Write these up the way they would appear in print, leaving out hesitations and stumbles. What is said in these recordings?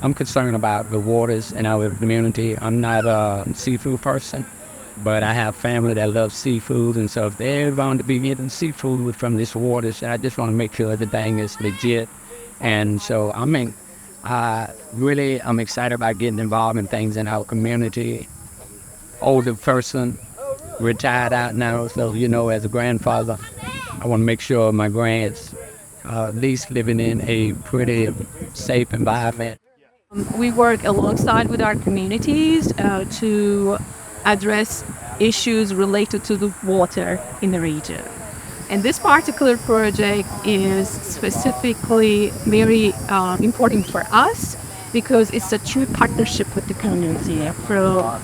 I'm concerned about the waters in our community. I'm not a seafood person, but I have family that loves seafood, and so if they're going to be getting seafood from this waters, I just want to make sure everything is legit. And so, I mean, I'm excited about getting involved in things in our community. Older person, retired out now, so, as a grandfather, I want to make sure my grands at least living in a pretty safe environment. We work alongside with our communities to address issues related to the water in the region. And this particular project is specifically very important for us because it's a true partnership with the community, from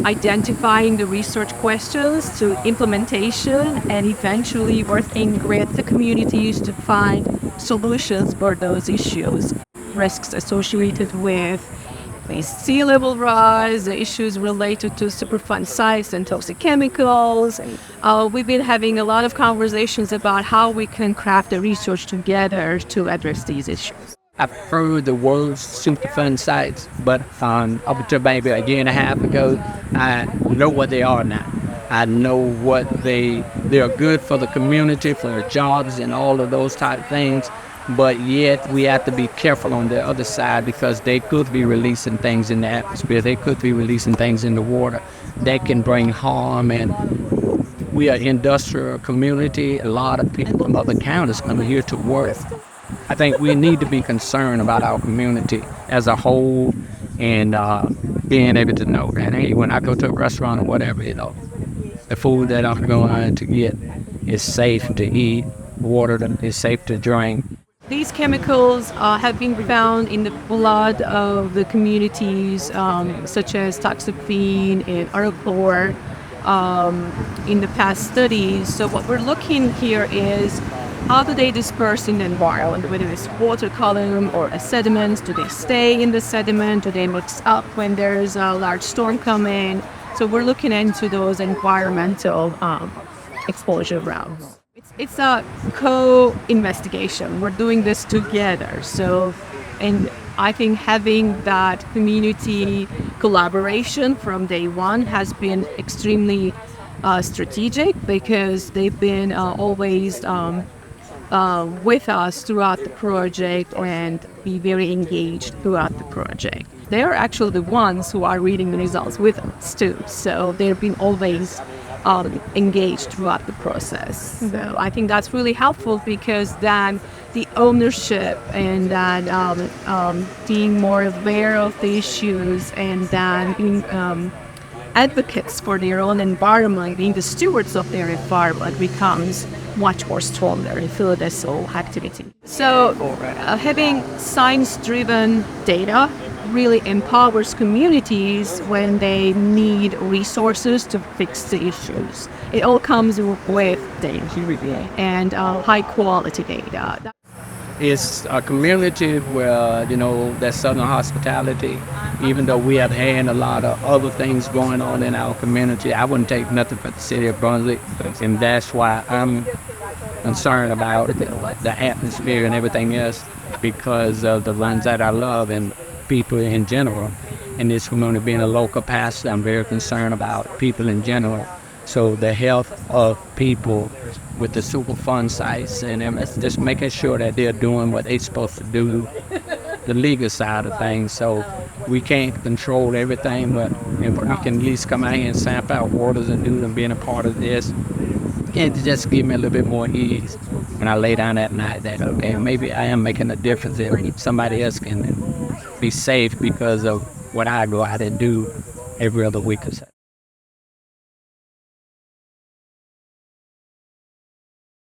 identifying the research questions to implementation and eventually working with the communities to find solutions for those issues. Risks associated with sea level rise, the issues related to Superfund sites and toxic chemicals. We've been having a lot of conversations about how we can craft the research together to address these issues. I've heard the words Superfund sites, but up until maybe a year and a half ago, I know what they are now. I know what they are good for the community, for the jobs and all of those type of things. But yet we have to be careful on the other side because they could be releasing things in the atmosphere. They could be releasing things in the water that can bring harm. And we are an industrial community. A lot of people from other counties come here to work. I think we need to be concerned about our community as a whole and being able to know that, hey, when I go to a restaurant or whatever, the food that I'm going to get is safe to eat, water that is safe to drink. These chemicals have been found in the blood of the communities, such as toxaphene and arylchlor, in the past studies. So what we're looking here is how do they disperse in the environment, whether it's water column or a sediment. Do they stay in the sediment? Do they mix up when there's a large storm coming? So we're looking into those environmental exposure routes. It's a co-investigation. We're doing this together. So, and I think having that community collaboration from day one has been extremely strategic because they've been always with us throughout the project and be very engaged throughout the project. They're actually the ones who are reading the results with us too. So they've been always engaged throughout the process. So I think that's really helpful because then the ownership and then being more aware of the issues and then being advocates for their own environment, being the stewards of their environment becomes much more stronger in field as whole activity. So having science-driven data really empowers communities when they need resources to fix the issues. It all comes with data and high quality data. It's a community where, that Southern hospitality, even though we have had a lot of other things going on in our community, I wouldn't take nothing for the city of Brunswick, and that's why I'm concerned about the atmosphere and everything else because of the ones that I love and people in general. In this community, being a local pastor, I'm very concerned about people in general. So the health of people with the Superfund sites and just making sure that they're doing what they're supposed to do, the legal side of things. So we can't control everything, but if we can at least come out here and sample out waters and do them being a part of this, and just give me a little bit more ease when I lay down at night that, okay, maybe I am making a difference if somebody else can be safe because of what I go out and do every other week or so.